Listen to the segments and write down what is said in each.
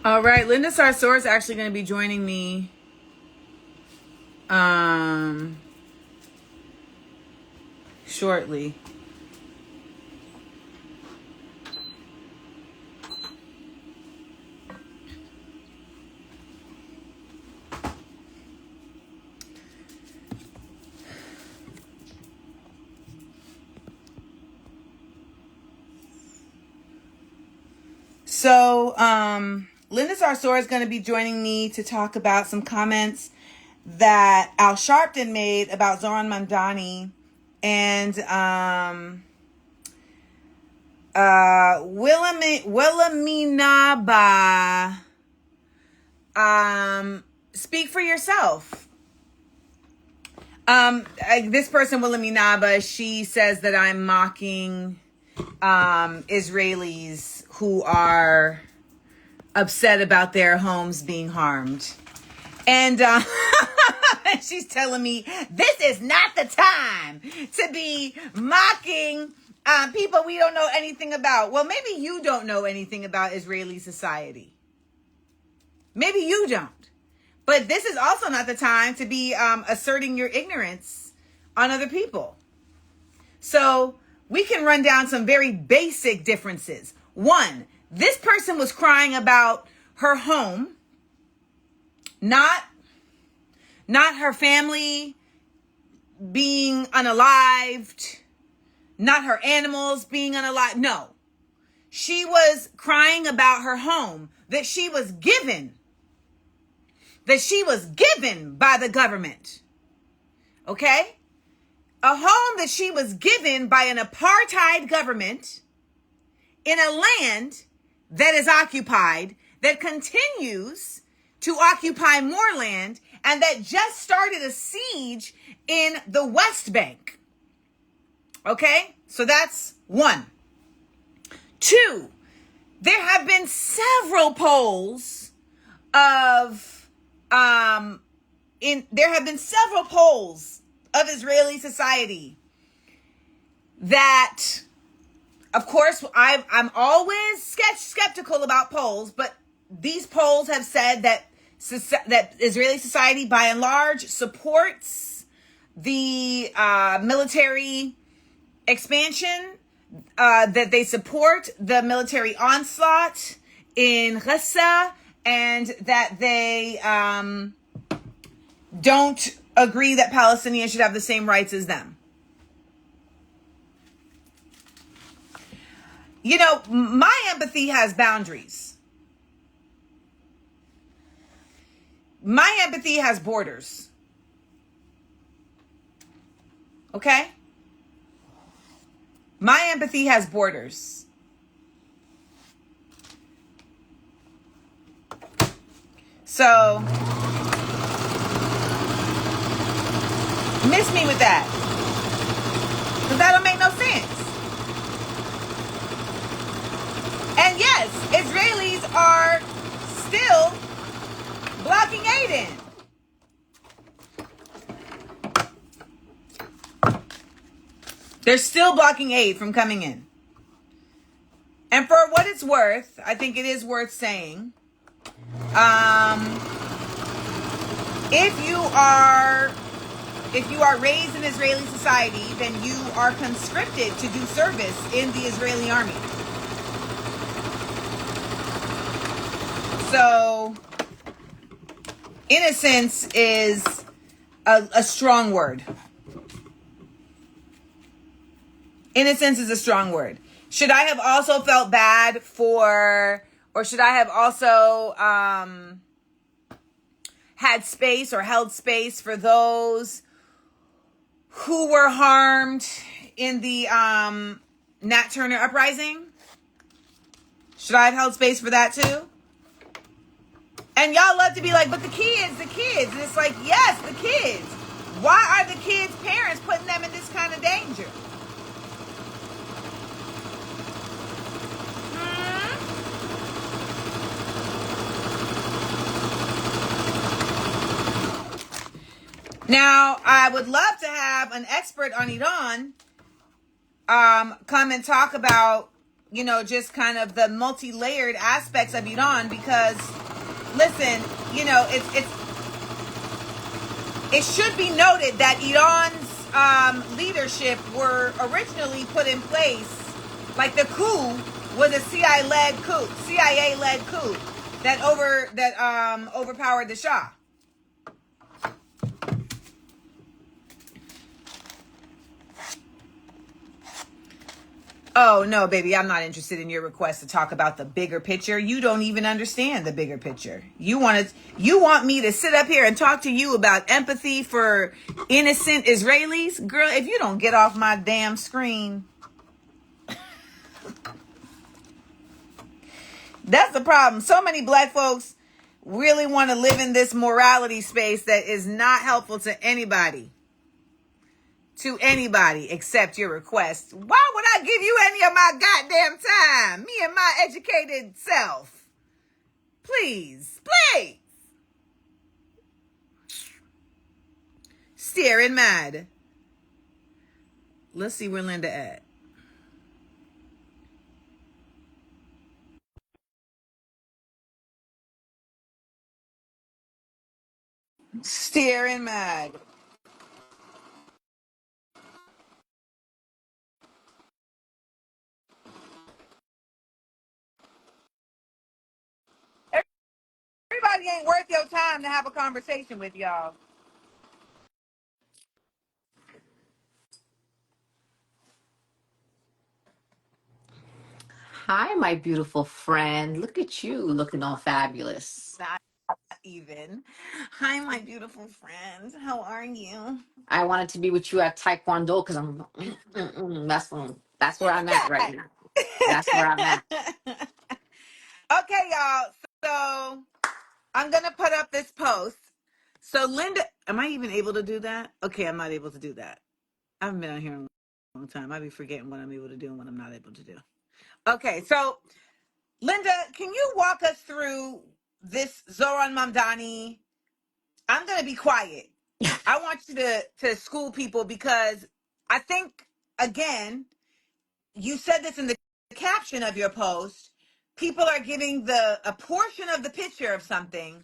All right, Linda Sarsour is actually going to be joining me shortly. So, Linda Sarsour is going to be joining me to talk about some comments that Al Sharpton made about Zohran Mamdani and Wilhelmina. Speak for yourself. This person, Wilhelmina, she says that I'm mocking Israelis who are upset about their homes being harmed. And she's telling me this is not the time to be mocking people we don't know anything about. Well, maybe you don't know anything about Israeli society. Maybe you don't. But this is also not the time to be asserting your ignorance on other people. So we can run down some very basic differences. One, this person was crying about her home, not her family being unalived, not her animals being unalived. No, she was crying about her home that she was given by the government. Okay? A home that she was given by an apartheid government in a land that is occupied, that continues to occupy more land, and that just started a siege in the West Bank. Okay? So that's one. Two, there have been several polls of Israeli society that, of course, I'm always skeptical about polls, but these polls have said that Israeli society, by and large, supports the military expansion, that they support the military onslaught in Gaza, and that they don't agree that Palestinians should have the same rights as them. You know, my empathy has boundaries. My empathy has borders. Okay? My empathy has borders. So, miss me with that. Because that don't make no sense. And yes, Israelis are still blocking aid in. They're still blocking aid from coming in. And for what it's worth, I think it is worth saying, if you are raised in Israeli society, then you are conscripted to do service in the Israeli army. So, innocence is a strong word. Innocence is a strong word. Should I have also felt bad or should I have also had space or held space for those who were harmed in the Nat Turner uprising? Should I have held space for that too? And y'all love to be like, but the kids. And it's like, yes, the kids. Why are the kids' parents putting them in this kind of danger? Now, I would love to have an expert on Iran come and talk about just kind of the multi-layered aspects of Iran, because listen, it should be noted that Iran's leadership were originally put in place, like the coup was a CIA-led coup that overpowered the Shah. Oh, no, baby, I'm not interested in your request to talk about the bigger picture. You don't even understand the bigger picture. You want me to sit up here and talk to you about empathy for innocent Israelis? Girl, if you don't get off my damn screen. That's the problem. So many black folks really want to live in this morality space that is not helpful to anybody. To anybody except your request. Why would I give you any of my goddamn time? Me and my educated self. Please. Staring mad. Let's see where Linda at. Staring mad. Everybody ain't worth your time to have a conversation with, y'all. Hi, my beautiful friend. Look at you looking all fabulous. Not even. Hi, my beautiful friend. How are you? I wanted to be with you at Taekwondo because that's where I'm at right now. That's where I'm at. Okay, y'all. So I'm going to put up this post. So Linda, am I even able to do that? Okay, I'm not able to do that. I haven't been on here in a long time. I be forgetting what I'm able to do and what I'm not able to do. Okay, so Linda, can you walk us through this Zoran Mamdani? I'm going to be quiet. I want you to school people, because I think, again, you said this in the caption of your post. People are giving a portion of the picture of something,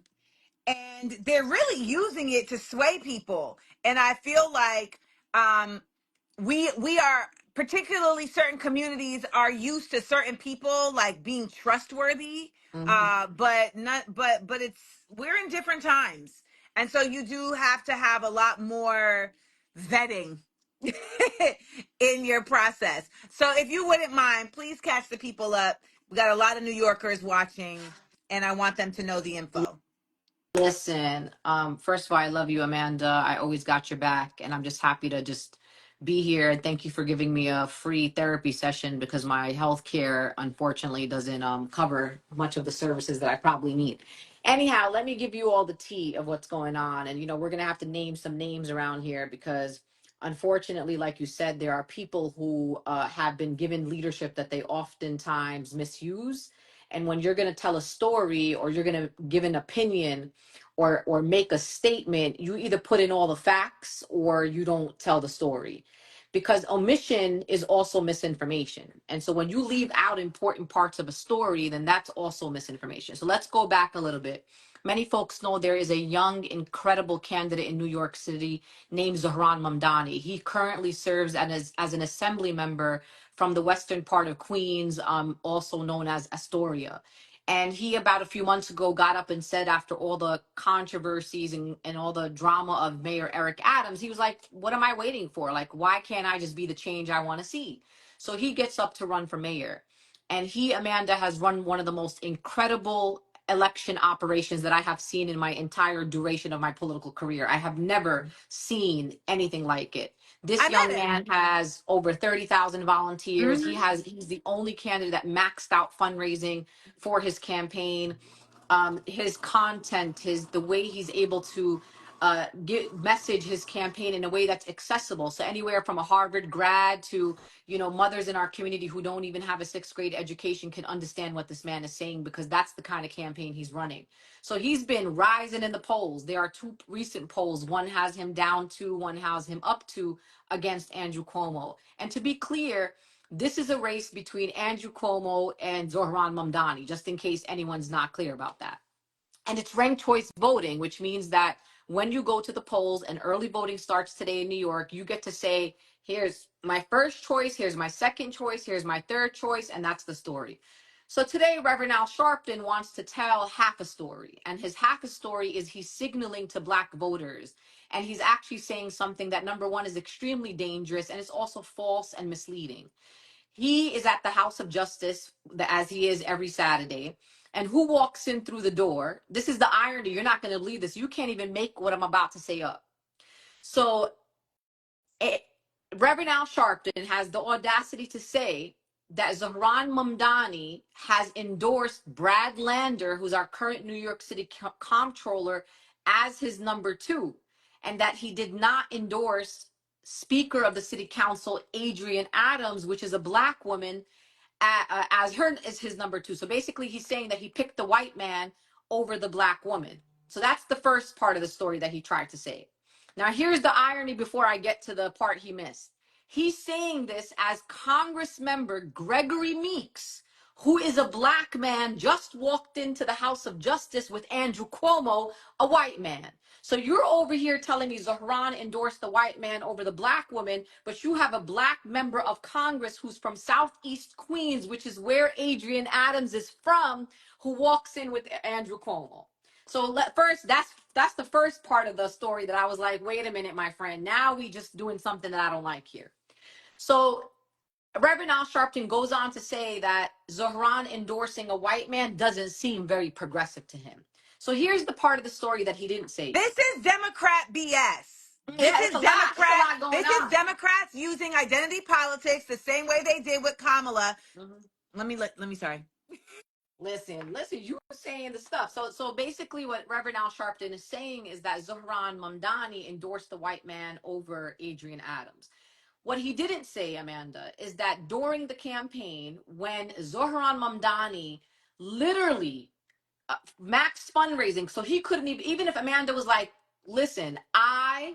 and they're really using it to sway people. And I feel like we are, particularly certain communities are used to certain people like being trustworthy, Mhm. but it's, we're in different times, and so you do have to have a lot more vetting in your process. So if you wouldn't mind, please catch the people up. We got a lot of New Yorkers watching, and I want them to know the info. Listen, first of all, I love you, Amanda. I always got your back, and I'm just happy to just be here. And thank you for giving me a free therapy session because my healthcare, unfortunately, doesn't cover much of the services that I probably need. Anyhow, let me give you all the tea of what's going on. And, we're going to have to name some names around here because, unfortunately, like you said, there are people who have been given leadership that they oftentimes misuse. And when you're going to tell a story or you're going to give an opinion, or make a statement, you either put in all the facts or you don't tell the story. Because omission is also misinformation. And so when you leave out important parts of a story, then that's also misinformation. So let's go back a little bit. Many folks know there is a young, incredible candidate in New York City named Zohran Mamdani. He currently serves as an assembly member from the western part of Queens, also known as Astoria. And he, about a few months ago, got up and said, after all the controversies and all the drama of Mayor Eric Adams, he was like, what am I waiting for? Like, why can't I just be the change I want to see? So he gets up to run for mayor. And he, Amanda, has run one of the most incredible election operations that I have seen in my entire duration of my political career. I have never seen anything like it. This I young met him. man has over 30,000 volunteers. Mm-hmm. He's the only candidate that maxed out fundraising for his campaign. His content, the way he's able to message his campaign in a way that's accessible. So anywhere from a Harvard grad to, mothers in our community who don't even have a sixth grade education can understand what this man is saying, because that's the kind of campaign he's running. So he's been rising in the polls. There are two recent polls. One has him down 2, one has him up 2 against Andrew Cuomo. And to be clear, This is a race between Andrew Cuomo and Zohran Mamdani, just in case anyone's not clear about that. And it's ranked choice voting, which means that when you go to the polls and early voting starts today in New York, you get to say, here's my first choice, here's my second choice, here's my third choice, and that's the story. So today, Reverend Al Sharpton wants to tell half a story. And his half a story is he's signaling to Black voters. And he's actually saying something that, number one, is extremely dangerous and it's also false and misleading. He is at the House of Justice, as he is every Saturday. And who walks in through the door? This is the irony. You're not going to believe this. You can't even make what I'm about to say up. So it, Reverend Al Sharpton has the audacity to say that Zohran Mamdani has endorsed Brad Lander, who's our current New York City comptroller, as his number two, and that he did not endorse Speaker of the City Council Adrienne Adams, which is a Black woman, as her is his number two. So basically, he's saying that he picked the white man over the Black woman. So that's the first part of the story that he tried to say. Now, here's the irony before I get to the part he missed. He's saying this as Congress member Gregory Meeks, who is a Black man, just walked into the House of Justice with Andrew Cuomo, a white man. So you're over here telling me Zohran endorsed the white man over the Black woman, but you have a Black member of Congress who's from Southeast Queens, which is where Adrienne Adams is from, who walks in with Andrew Cuomo. So first, that's the first part of the story that I was like, wait a minute, my friend. Now we just doing something that I don't like here. So Reverend Al Sharpton goes on to say that Zohran endorsing a white man doesn't seem very progressive to him. So here's the part of the story that he didn't say. This is Democrat BS. Yeah, it's a lot going This on. is Democrats using identity politics the same way they did with Kamala. Mm-hmm. Let me sorry. Listen, you were saying the stuff. So basically what Reverend Al Sharpton is saying is that Zohran Mamdani endorsed the white man over Adrienne Adams. What he didn't say, Amanda, is that during the campaign, when Zohran Mamdani literally max fundraising, so he couldn't even if Amanda was like, listen, I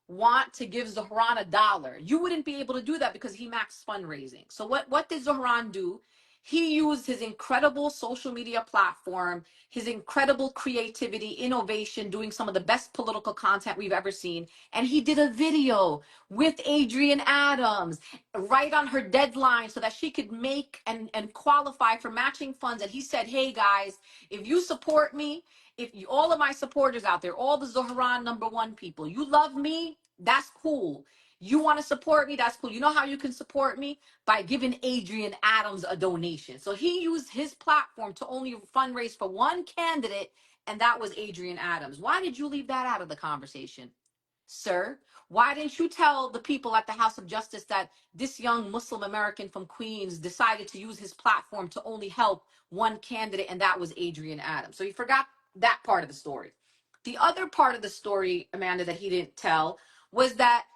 want to give Zohran $1, you wouldn't be able to do that because he maxed fundraising. So what did Zohran do? He used his incredible social media platform, his incredible creativity, innovation, doing some of the best political content we've ever seen. And he did a video with Adrienne Adams right on her deadline so that she could make and qualify for matching funds. And he said, hey guys, if you support me, if you, all of my supporters out there, all the Zohran number one people, you love me, that's cool. You want to support me, that's cool. You know how you can support me? By giving Adrienne Adams a donation. So he used his platform to only fundraise for one candidate, and that was Adrienne Adams. Why did you leave that out of the conversation, sir? Why didn't you tell the people at the House of Justice that this young Muslim American from Queens decided to use his platform to only help one candidate, and that was Adrienne Adams? So you forgot that part of the story. The other part of the story, Amanda, that he didn't tell was that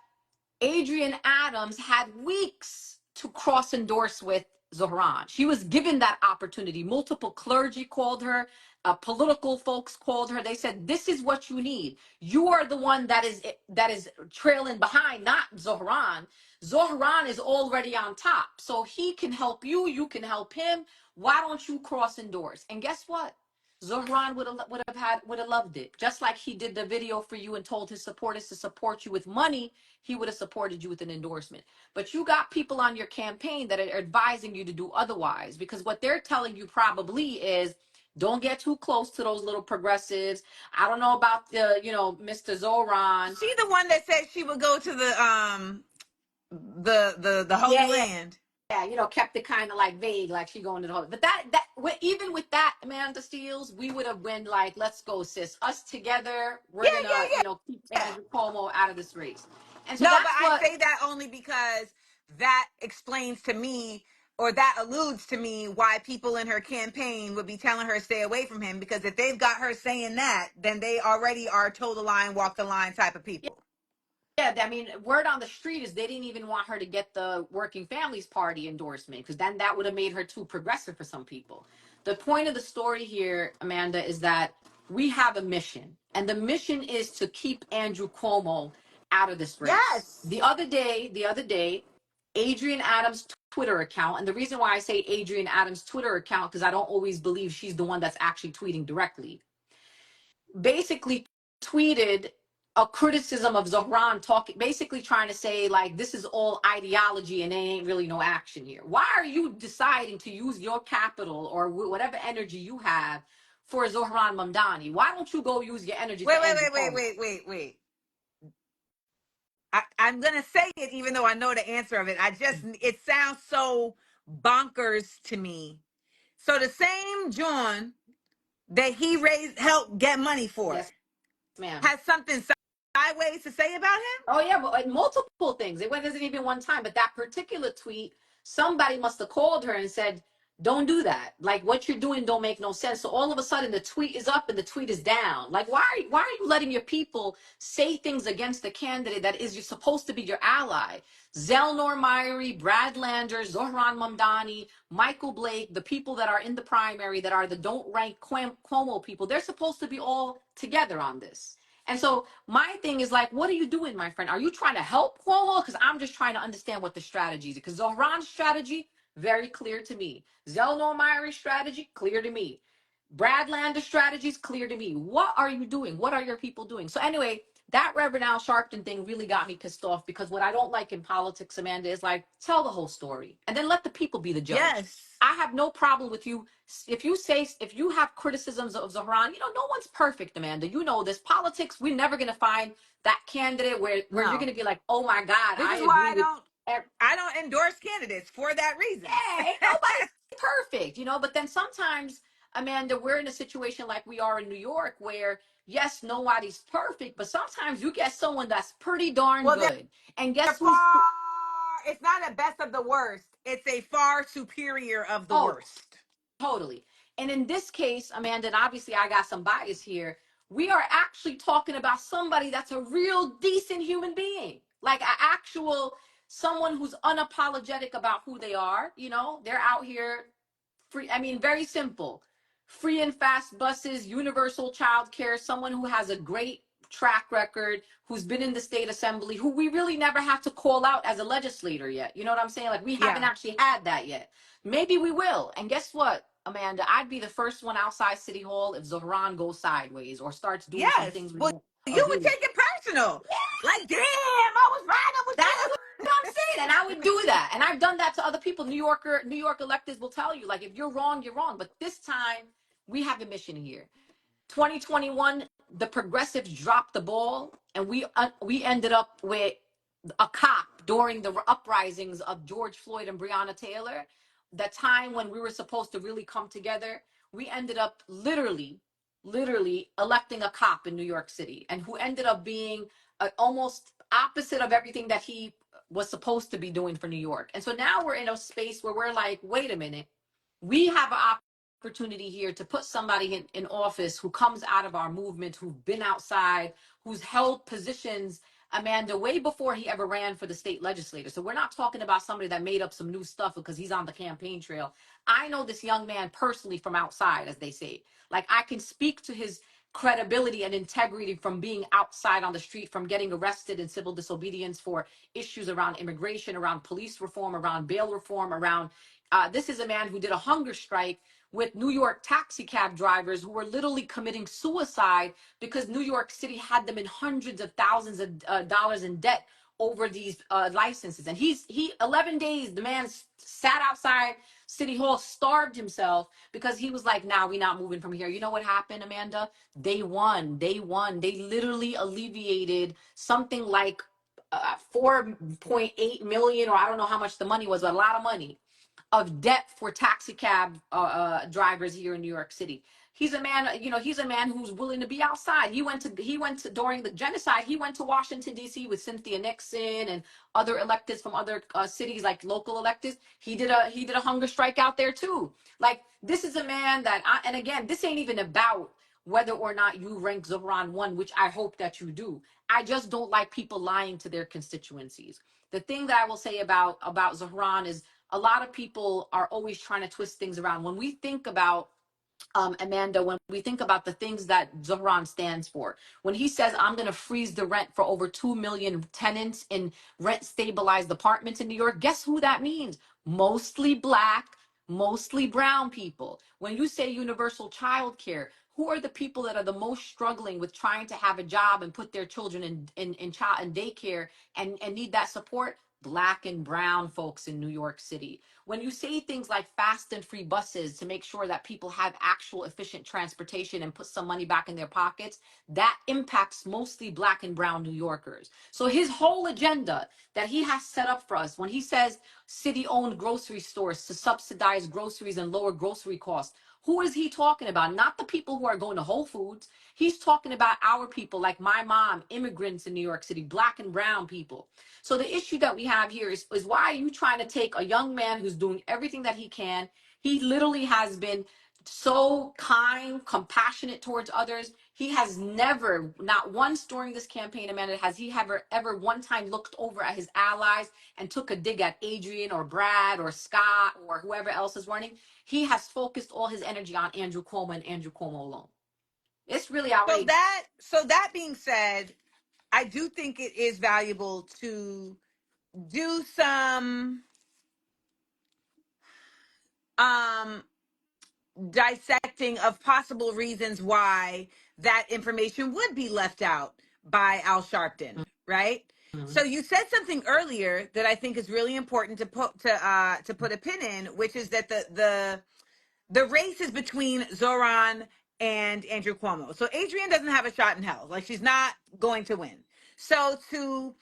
Adrienne Adams had weeks to cross endorse with Zohran. She was given that opportunity. Multiple clergy called her, political folks called her. They said, "This is what you need. You are the one that is trailing behind, not Zohran. Zohran is already on top, so he can help you. You can help him. Why don't you cross endorse?" And guess what? Zohran would have loved it. Just like he did the video for you and told his supporters to support you with money, he would have supported you with an endorsement. But you got people on your campaign that are advising you to do otherwise, because what they're telling you probably is, don't get too close to those little progressives. I don't know about Mr. Zohran. She the one that said she would go to the Holy Land. Yeah, kept it kind of like vague, like she going to the Holy. But even with that, Amandaseales, we would have been like, let's go, sis. Us together, we're gonna, keep Andrew Cuomo out of this race. And so No, that's but I what. say that only because that explains to me, or that alludes to me, why people in her campaign would be telling her stay away from him. Because if they've got her saying that, then they already are toe the line, walk the line type of people. Yeah, I mean, word on the street is they didn't even want her to get the Working Families Party endorsement, because then that would have made her too progressive for some people. The point of the story here, Amanda, is that we have a mission, and the mission is to keep Andrew Cuomo out of this race. Yes. The other day, Adrienne Adams Twitter account. And the reason why I say Adrienne Adams' Twitter account, because I don't always believe she's the one that's actually tweeting directly, basically tweeted a criticism of Zohran, talking, basically trying to say like this is all ideology and there ain't really no action here. Why are you deciding to use your capital or whatever energy you have for Zohran Mamdani? Why don't you go use your energy Wait, to wait, end wait, his wait, home? wait, wait, wait. I'm gonna say it even though I know the answer of it. It sounds so bonkers to me. So the same John that he helped get money for Yes, ma'am. has something sideways to say about him? Oh yeah, but multiple things. It wasn't even one time, but that particular tweet, somebody must have called her and said, "Don't do that. Like what you're doing don't make no sense." So all of a sudden, the tweet is up and the tweet is down. Like why are you letting your people say things against the candidate that is you're supposed to be your ally? Zelnor Myrie, Brad Lander, Zohran Mamdani, Michael Blake, the people that are in the primary that are the don't rank Cuomo people, they're supposed to be all together on this. And so my thing is like, what are you doing, my friend? Are you trying to help Cuomo? Because I'm just trying to understand what the strategy is. Because Zohran's strategy, very clear to me. Zelno Myrie's strategy, clear to me. Brad Lander's strategy is clear to me. What are you doing? What are your people doing? So anyway, that Reverend Al Sharpton thing really got me pissed off because what I don't like in politics, Amanda, is like tell the whole story and then let the people be the judge. Yes. I have no problem with you if you have criticisms of Zohran. No one's perfect, Amanda. You know this. Politics, we're never gonna find that candidate where you're No. gonna be like, oh my God, This I is why agree with. I don't endorse candidates for that reason. Yeah, ain't nobody perfect, But then sometimes, Amanda, we're in a situation like we are in New York where, yes, nobody's perfect, but sometimes you get someone that's pretty darn Well, good. And they're guess who's, far, it's not a best of the worst. It's a far superior of the oh, worst. totally. And in this case, Amanda, and obviously I got some bias here, we are actually talking about somebody that's a real decent human being, like an actual someone who's unapologetic about who they are. They're out here free. I mean, very simple. Free and fast buses, universal child care, someone who has a great track record, who's been in the state assembly, who we really never have to call out as a legislator yet. You know what I'm saying? Like we haven't Yeah. actually had that yet. Maybe we will. And guess what, Amanda? I'd be the first one outside City Hall if Zohran goes sideways or starts doing some Yes. things we Well, don't you would agree with. take it personal. Like, damn, I was riding with That's you. what I'm saying. And I would do that. And I've done that to other people. New York electeds will tell you, like, if you're wrong, you're wrong. But this time, we have a mission here. 2021, the progressives dropped the ball, and we ended up with a cop during the uprisings of George Floyd and Breonna Taylor. The time when we were supposed to really come together, we ended up literally electing a cop in New York City, and who ended up being almost opposite of everything that he was supposed to be doing for New York. And so now we're in a space where we're like, wait a minute, we have an opportunity here to put somebody in office who comes out of our movement, who've been outside, who's held positions, Amanda, way before he ever ran for the state legislature. So we're not talking about somebody that made up some new stuff because he's on the campaign trail. I know this young man personally from outside, as they say. Like I can speak to his credibility and integrity from being outside on the street, from getting arrested in civil disobedience for issues around immigration, around police reform, around bail reform, around this is a man who did a hunger strike with New York taxi cab drivers who were literally committing suicide because New York City had them in hundreds of thousands of dollars in debt over these licenses. And he 11 days, the man sat outside City Hall, starved himself because he was like, nah, we're not moving from here. You know what happened, Amanda? They won. They won. They literally alleviated something like 4.8 million, or I don't know how much the money was, but a lot of money of debt for taxi cab drivers here in New York City. He's a man, he's a man who's willing to be outside. He went to during the genocide. He went to Washington D.C. with Cynthia Nixon and other electeds from other cities, like local electeds. He did a hunger strike out there too. Like this is a man that, and again, this ain't even about whether or not you rank Zohran one, which I hope that you do. I just don't like people lying to their constituencies. The thing that I will say about Zohran is a lot of people are always trying to twist things around. When we think about Amanda, when we think about the things that Zohran stands for, when he says, I'm going to freeze the rent for over 2 million tenants in rent stabilized apartments in New York, guess who that means? Mostly Black, mostly brown people. When you say universal child care, who are the people that are the most struggling with trying to have a job and put their children in child and daycare and need that support? Black and brown folks in New York City. When you say things like fast and free buses to make sure that people have actual efficient transportation and put some money back in their pockets, that impacts mostly Black and brown New Yorkers. So his whole agenda that he has set up for us, when he says city owned grocery stores to subsidize groceries and lower grocery costs, who is he talking about? Not the people who are going to Whole Foods. He's talking about our people, like my mom, immigrants in New York City, Black and brown people. So the issue that we have here is why are you trying to take a young man who's doing everything that he can? He literally has been so kind, compassionate towards others. He has never, not once during this campaign, Amanda, has he ever one time looked over at his allies and took a dig at Adrian or Brad or Scott or whoever else is running. He has focused all his energy on Andrew Cuomo and Andrew Cuomo alone. It's really outrageous. So that being said, I do think it is valuable to do some um dissecting of possible reasons why that information would be left out by Al Sharpton, right? Mhm. So you said something earlier that I think is really important to put a pin in, which is that the race is between Zoran and Andrew Cuomo. So Adrienne doesn't have a shot in hell. Like, she's not going to win. So to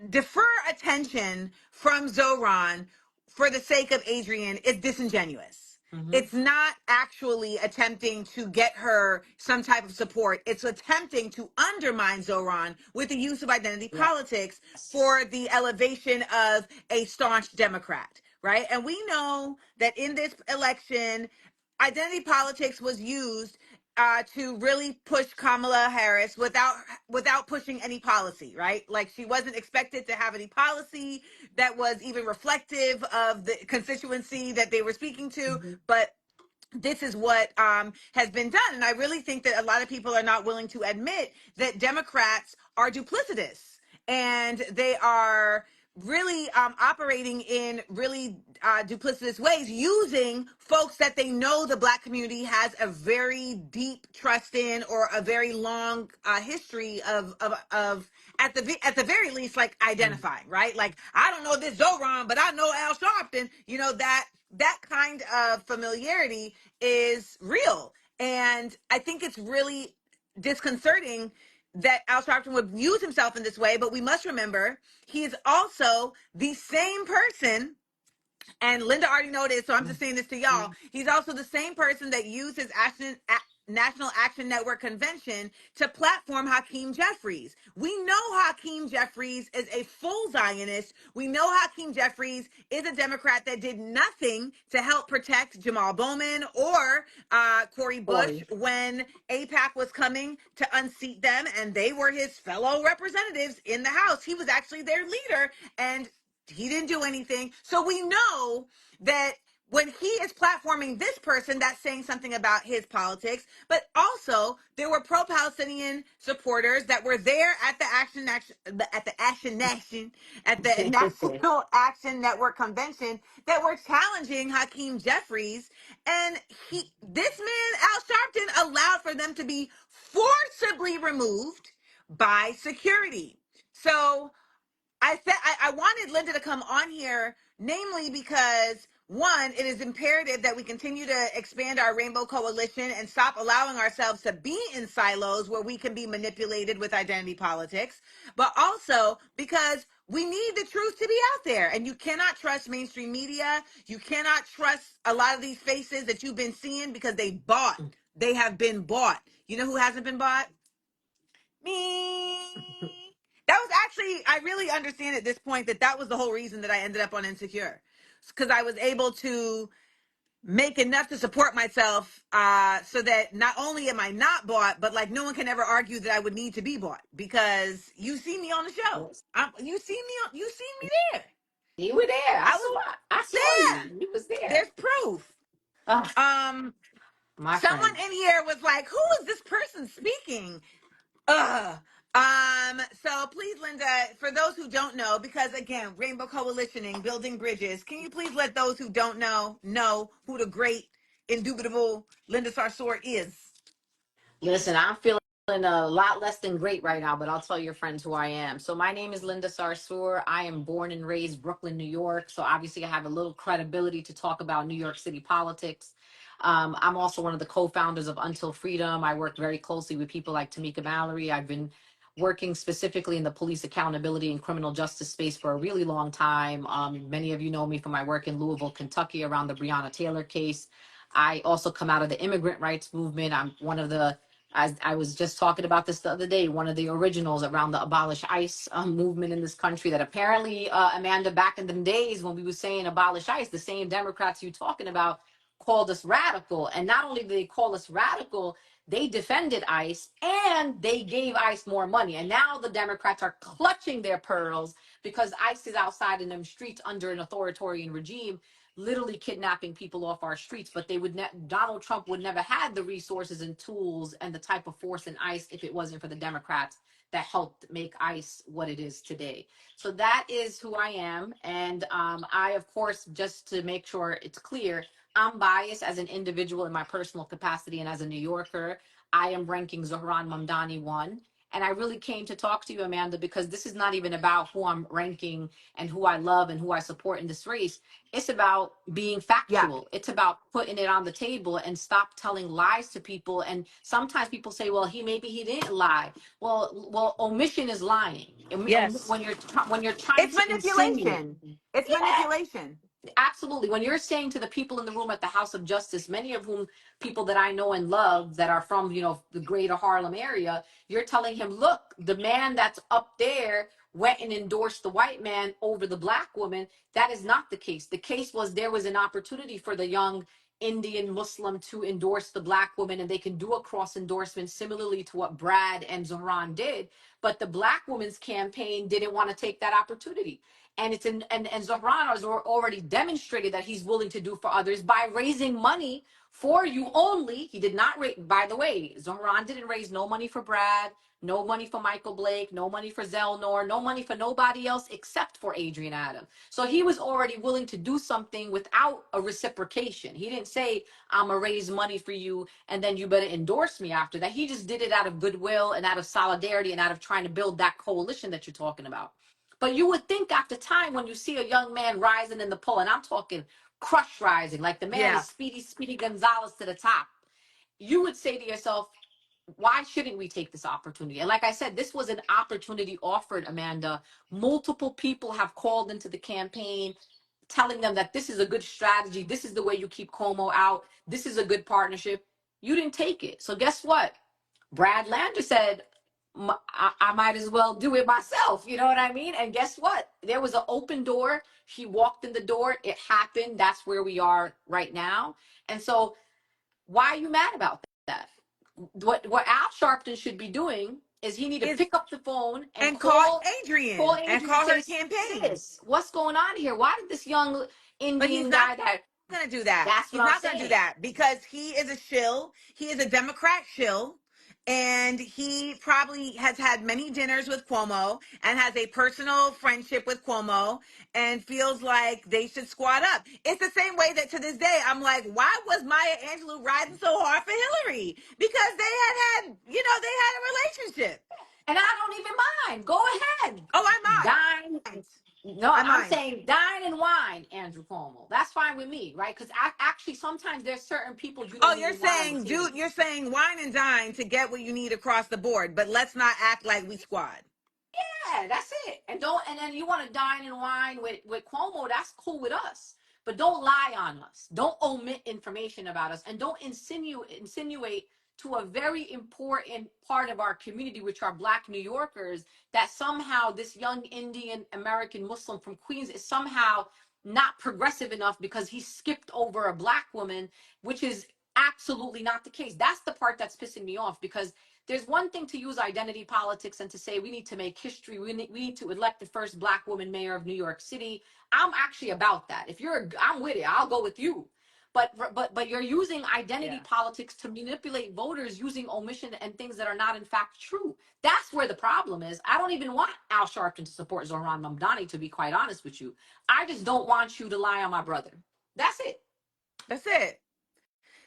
defer attention from Zoran for the sake of Adrienne is disingenuous. Mhm. It's not actually attempting to get her some type of support. It's attempting to undermine Zoran with the use of identity politics Yes. for the elevation of a staunch Democrat, right? And we know that in this election, identity politics was used to really push Kamala Harris without pushing any policy, right? Like, she wasn't expected to have any policy that was even reflective of the constituency that they were speaking to, Mhm. but this is what has been done. And I really think that a lot of people are not willing to admit that Democrats are duplicitous and they are really operating in really duplicitous ways, using folks that they know the Black community has a very deep trust in, or a very long history of at the very least, like, identifying, right? Like, I don't know this Zoran, but I know Al Sharpton. You know, that kind of familiarity is real. And I think it's really disconcerting that Al Sharpton would use himself in this way, but we must remember he is also the same person, and Linda already know this, so I'm just saying this to y'all. Mhm. He's also the same person that used his National Action Network convention to platform Hakeem Jeffries. We know Hakeem Jeffries is a full Zionist. We know Hakeem Jeffries is a Democrat that did nothing to help protect Jamal Bowman or Cori Bush Corey. when AIPAC was coming to unseat them, and they were his fellow representatives in the House. He was actually their leader, and he didn't do anything. So we know that when he is platforming this person, that's saying something about his politics. But also, there were pro-Palestinian supporters that were there at the at the National Action Network convention that were challenging Hakeem Jeffries, and this man Al Sharpton allowed for them to be forcibly removed by security. So I said I wanted Linda to come on here, namely because, one, it is imperative that we continue to expand our Rainbow Coalition and stop allowing ourselves to be in silos where we can be manipulated with identity politics, but also because we need the truth to be out there. And you cannot trust mainstream media. You cannot trust a lot of these faces that you've been seeing, because they have been bought. You know who hasn't been bought? Me. That was actually, I really understand at this point that was the whole reason that I ended up on Insecure. Because I was able to make enough to support myself, so that not only am I not bought, but, like, no one can ever argue that I would need to be bought, because you see me on the show. Yes. You see me there. You were there. I I was saw. I saw there. you. You was there. There's proof. Oh, Um, my someone friend. in here was like, "Who is this person speaking?" Ugh. So please, Linda, for those who don't know, because again, Rainbow Coalitioning, building bridges, can you please let those who don't know who the great, indubitable Linda Sarsour is? Listen, I'm feeling a lot less than great right now, but I'll tell your friends who I am. So my name is Linda Sarsour. I am born and raised Brooklyn, New York. So obviously I have a little credibility to talk about New York City politics. I'm also one of the co-founders of Until Freedom. I work very closely with people like Tamika Mallory. I've been working specifically in the police accountability and criminal justice space for a really long time. Many of you know me from my work in Louisville, Kentucky around the Breonna Taylor case. I also come out of the immigrant rights movement. I'm one of the I was just talking about this the other day, one of the originals around the Abolish ICE movement in this country that apparently, Amanda, back in the days when we were saying abolish ICE, the same Democrats you talking about called us radical. And not only did they call us radical, they defended ICE and they gave ICE more money. And now the Democrats are clutching their pearls because ICE is outside in them streets under an authoritarian regime literally kidnapping people off our streets, but they would Donald Trump would never had the resources and tools and the type of force in ICE if it wasn't for the Democrats that helped make ICE what it is today. So that is who I am. And I, of course, just to make sure it's clear, I'm biased as an individual in my personal capacity and as a New Yorker. I am ranking Zohran Mamdani one. And I really came to talk to you, Amanda, because this is not even about who I'm ranking and who I love and who I support in this race. It's about being Yeah. factual. It's about putting it on the table and stop telling lies to people. And sometimes people say, well, maybe he didn't lie. Well, omission is lying. Yes. When you're trying It's to insinuate. manipulation. It's Yeah, manipulation. absolutely. When you're saying to the people in the room at the House of Justice, many of whom people that I know and love that are from, the greater Harlem area, you're telling him, look, the man that's up there went and endorsed the white man over the black woman. That is not the case. The case was there was an opportunity for the young Indian Muslim to endorse the black woman, and they can do a cross endorsement similarly to what Brad and Zohran did. But the black woman's campaign didn't want to take that opportunity, and and Zohran has already demonstrated that he's willing to do for others by raising money for you only. He did not raise, by the way, Zohran didn't raise no money for Brad, no money for Michael Blake, no money for Zelnor, no money for nobody else except for Adrian Adam. So he was already willing to do something without a reciprocation. He didn't say, I'm gonna raise money for you and then you better endorse me after that. He just did it out of goodwill and out of solidarity and out of trying to build that coalition that you're talking about. But you would think after time when you see a young man rising in the poll, and I'm talking crush rising, like the man Yeah. is Speedy Gonzalez to the top, you would say to yourself, why shouldn't we take this opportunity? And like I said, this was an opportunity offered, Amanda. Multiple people have called into the campaign telling them that this is a good strategy. This is the way you keep Cuomo out. This is a good partnership. You didn't take it. So guess what? Brad Lander said, I might as well do it myself. You know what I mean? And guess what? There was an open door. He walked in the door. It happened. That's where we are right now. And so why are you mad about that? What Al Sharpton should be doing is he need to Is pick up the phone and and call call Adrian and Adrian and call her say, campaign. sis, what's going on here? Why did this young But he's Indian not guy that going to do that. that's what He's I'm not going to do saying. that because he is a shill. He is a Democrat shill. And he probably has had many dinners with Cuomo and has a personal friendship with Cuomo and feels like they should squad up. It's the same way that to this day, I'm like, why was Maya Angelou riding so hard for Hillary? Because they had a relationship. And I don't even mind. Go ahead. Oh, I Dine. mind. No, I I'm mind. saying dine and wine, Andrew Cuomo. That's fine with me, right? Because actually sometimes there's certain people you Oh, don't even want on the table. you're saying wine and dine to get what you need across the board, but let's not act like we squad. Yeah, that's it. And then you want to dine and wine with Cuomo, that's cool with us. But don't lie on us. Don't omit information about us, and don't insinuate to a very important part of our community, which are Black New Yorkers, that somehow this young Indian American Muslim from Queens is somehow not progressive enough because he skipped over a Black woman, which is absolutely not the case. That's the part that's pissing me off, because there's one thing to use identity politics and to say we need to make history. We need to elect the first Black woman mayor of New York City. I'm actually about that. I'm with it. I'll go with you. But you're using identity Yeah. politics to manipulate voters using omission and things that are not in fact true. That's where the problem is. I don't even want Al Sharpton to support Zohran Mamdani, to be quite honest with you. I just don't want you to lie on my brother. That's it. That's it.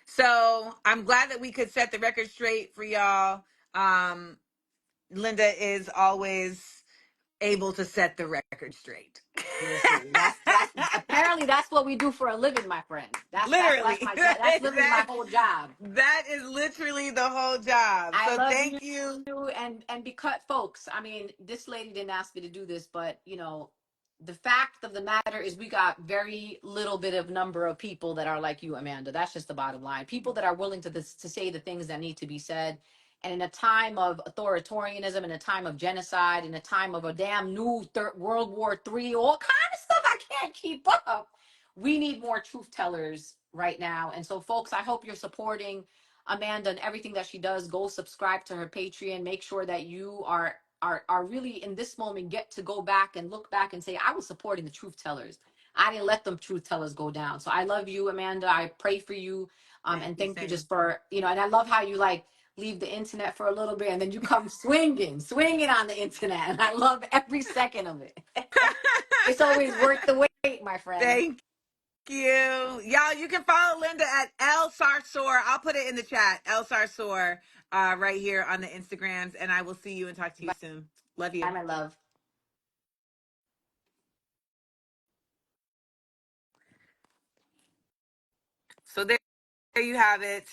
So I'm glad that we could set the record straight for y'all. Linda is always able to set the record straight. Listen, that's apparently that's what we do for a living, my friend. That's Literally. my job. That's literally my whole job. That is literally the whole job. I So love thank you, you. and because folks, I mean, this lady didn't ask me to do this, but you know, the fact of the matter is we got very little bit of number of people that are like you, Amanda. That's just the bottom line. People that are willing to say the things that need to be said. And in a time of authoritarianism, in a time of genocide, in a time of a damn new World War III, all kind of stuff I can't keep up. We need more truth tellers right now. And so, folks, I hope you're supporting Amanda and everything that she does. Go subscribe to her Patreon. Make sure that you are really in this moment get to go back and look back and say, I was supporting the truth tellers. I didn't let them truth tellers go down. So I love you, Amanda. I pray for you. Thank And you, thank you Same. just for, you know, and I love how you like leave the internet for a little bit and then you come swinging on the internet. And I love every second of it. It's always worth the wait, my friend. Thank you. Y'all, you can follow Linda at El Sarsor. I'll put it in the chat. El Sarsor, right here on the Instagrams. And I will see you and talk to you Bye, soon. Love you. my love. So there you have it.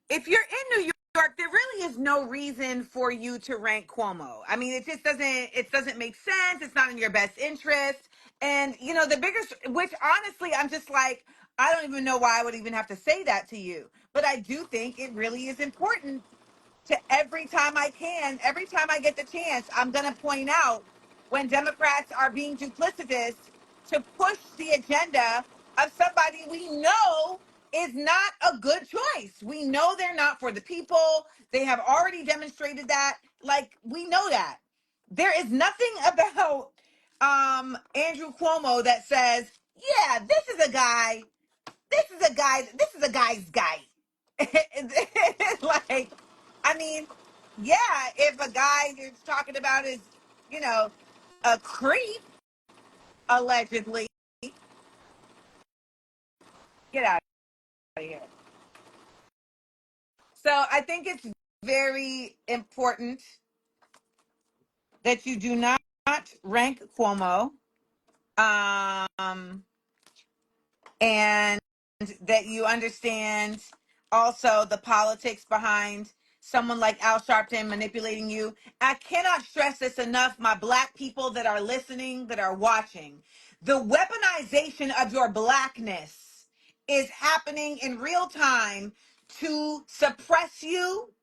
If you're in New York, there really is no reason for you to rank Cuomo. I mean, it doesn't make sense. It's not in your best interest. And you know, the biggest, which honestly, I'm just like, I don't even know why I would even have to say that to you. But I do think it really is important to every time I get the chance, I'm going to point out when Democrats are being duplicitous to push the agenda of somebody we know is not a good choice. We know they're not for the people. They have already demonstrated that. Like, we know that. There is nothing about Andrew Cuomo that says, yeah, this is a guy's guy. Like, I mean, yeah, if a guy you're talking about is, you know, a creep, allegedly, get out of here. So I think it's very important that you do not rank Cuomo. Um, and that you understand also the politics behind someone like Al Sharpton manipulating you. I cannot stress this enough, my Black people that are listening, that are watching. The weaponization of your Blackness is happening in real time to suppress you,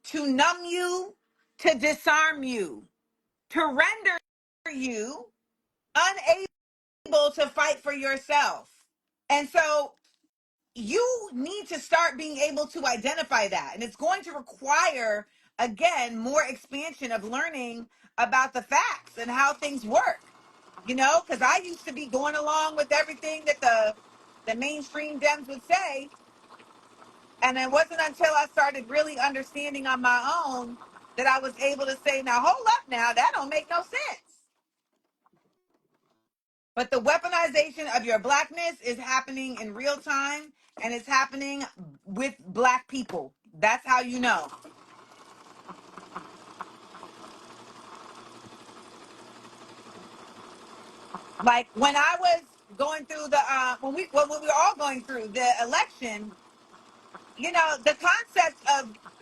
to numb you, to disarm you, to render you unable to fight for yourself. And so you need to start being able to identify that. And it's going to require, again, more expansion of learning about the facts and how things work. You know, because I used to be going along with everything that the mainstream Dems would say. And it wasn't until I started really understanding on my own that I was able to say, now hold up now, that don't make no sense. But the weaponization of your Blackness is happening in real time, and it's happening with Black people. That's how you know. Like when I was going through the when we were all going through the election, you know, the concept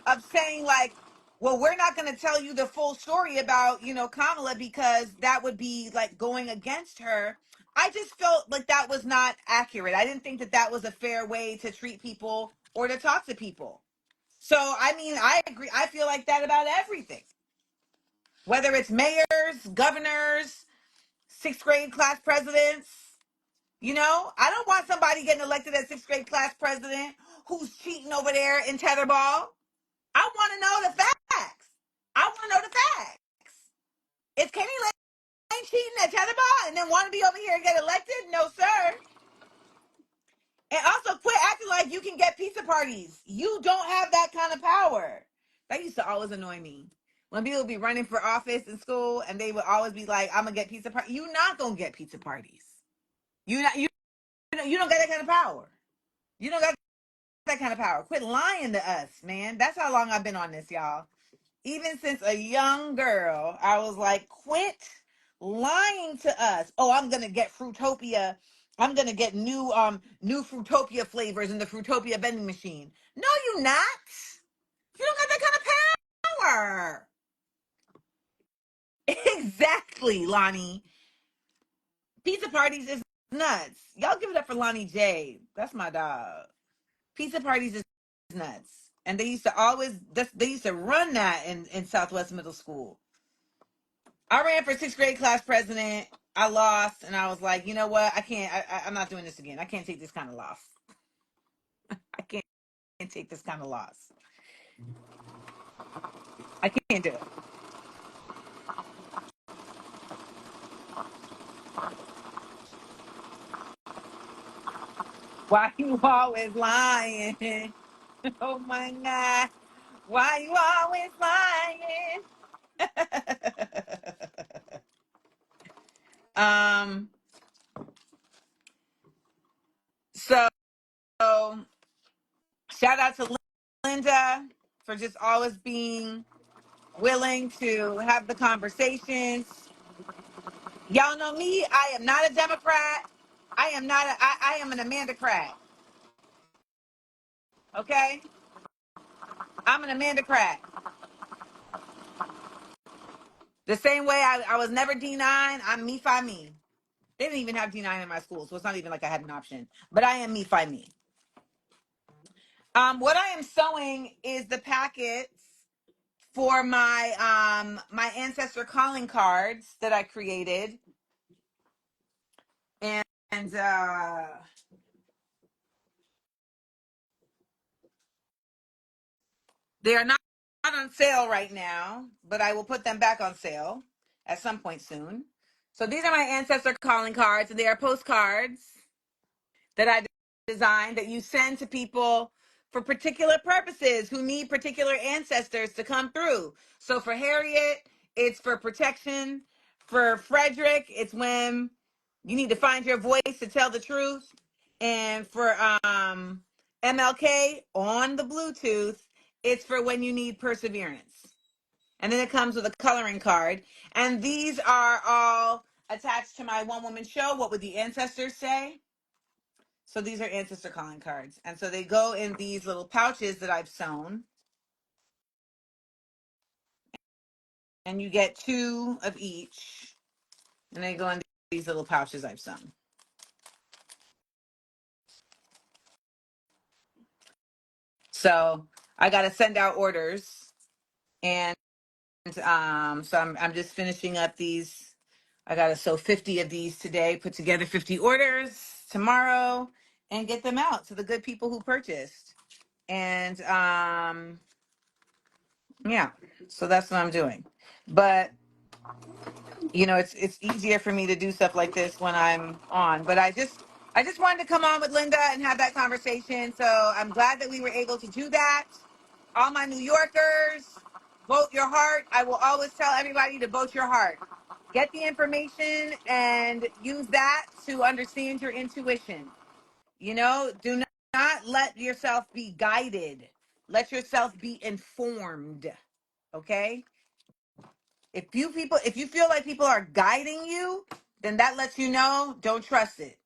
of saying like, well, we're not going to tell you the full story about, you know, Kamala because that would be like going against her. I just felt like that was not accurate. I didn't think that that was a fair way to treat people or to talk to people. So, I mean, I agree. I feel like that about everything, whether it's mayors, governors, sixth grade class presidents. You know, I don't want somebody getting elected as sixth grade class president who's cheating over there in tetherball. I want to know the facts. I want to know the facts. Is Kenny Lane cheating at tetherball and then want to be over here and get elected? No, sir. And also quit acting like you can get pizza parties. You don't have that kind of power. That used to always annoy me. When people would be running for office in school and they would always be like, I'm gonna get pizza parties. You're not gonna get pizza parties. You don't got that kind of power. You don't got that kind of power. Quit lying to us, man. That's how long I've been on this, y'all. Even since a young girl, I was like, quit lying to us. Oh, I'm gonna get Fruitopia. I'm gonna get new Fruitopia flavors in the Fruitopia vending machine. No, you not. You don't got that kind of power. Exactly, Lonnie. Pizza parties is nuts. Y'all give it up for Lonnie J. That's my dog. Pizza parties is nuts. And they used to they used to run that in Southwest Middle School. I ran for sixth grade class president. I lost, and I was like, you know what? I can't. I'm not doing this again. I can't take this kind of loss. I can't take this kind of loss. I can't do it. Why you always lying? Oh my God. Why you always lying? um. So shout out to Linda for just always being willing to have the conversations. Y'all know me. I am not a Democrat. I am an Amandacrat. Okay? I'm an Amandacrat. The same way I was never D9, I'm me fi me. They didn't even have D9 in my school, so it's not even like I had an option. But I am me fi me. What I am sewing is the packets for my ancestor calling cards that I created. And they are not on sale right now, but I will put them back on sale at some point soon. So these are my ancestor calling cards, and they are postcards that I designed that you send to people for particular purposes who need particular ancestors to come through. So for Harriet, it's for protection. For Frederick, it's when you need to find your voice to tell the truth. And for MLK on the Bluetooth, it's for when you need perseverance. And then it comes with a coloring card. And these are all attached to my one woman show, What Would the Ancestors Say? So these are ancestor calling cards. And so they go in these little pouches that I've sewn. And you get 2 of each. And they go in these little pouches I've sewn. So I got to send out orders. And so I'm just finishing up these. I got to sew 50 of these today, put together 50 orders tomorrow, and get them out to the good people who purchased. And yeah, so that's what I'm doing. But you know, it's easier for me to do stuff like this when I'm on. But I just wanted to come on with Linda and have that conversation. So I'm glad that we were able to do that. All my New Yorkers, vote your heart. I will always tell everybody to vote your heart. Get the information and use that to understand your intuition. You know, do not let yourself be guided. Let yourself be informed. Okay? If you feel like people are guiding you, then that lets you know don't trust it.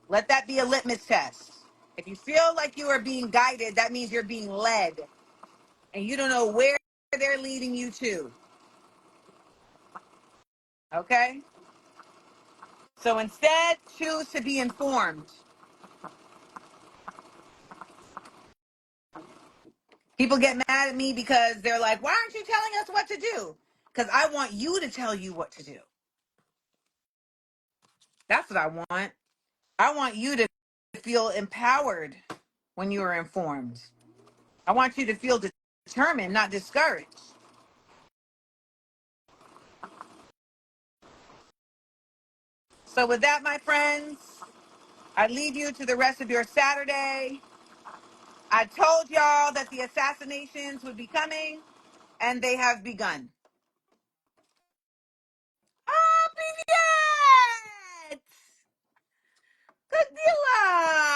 Let that be a litmus test. If you feel like you are being guided, that means you're being led and you don't know where they're leading you to. Okay? So instead, choose to be informed. People get mad at me because they're like, why aren't you telling us what to do? Because I want you to tell you what to do. That's what I want. I want you to feel empowered when you are informed. I want you to feel determined, not discouraged. So with that, my friends, I leave you to the rest of your Saturday. I told y'all that the assassinations would be coming, and they have begun. Привет! Как дела?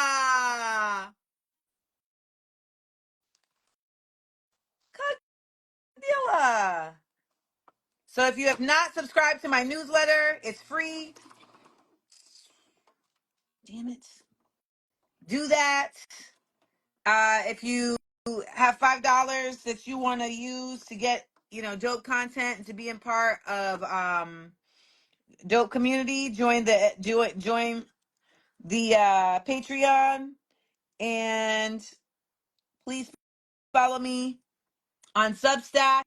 Как дела? So if you have not subscribed to my newsletter, it's free. Damn it. Do that. If you have $5 that you want to use to get, dope content and to be in part of dope community, join the Patreon, and please follow me on Substack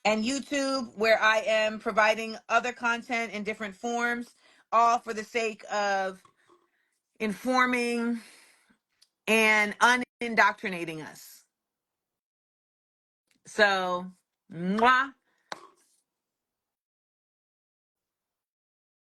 and YouTube, where I am providing other content in different forms, all for the sake of informing and unindoctrinating us. So, mwah.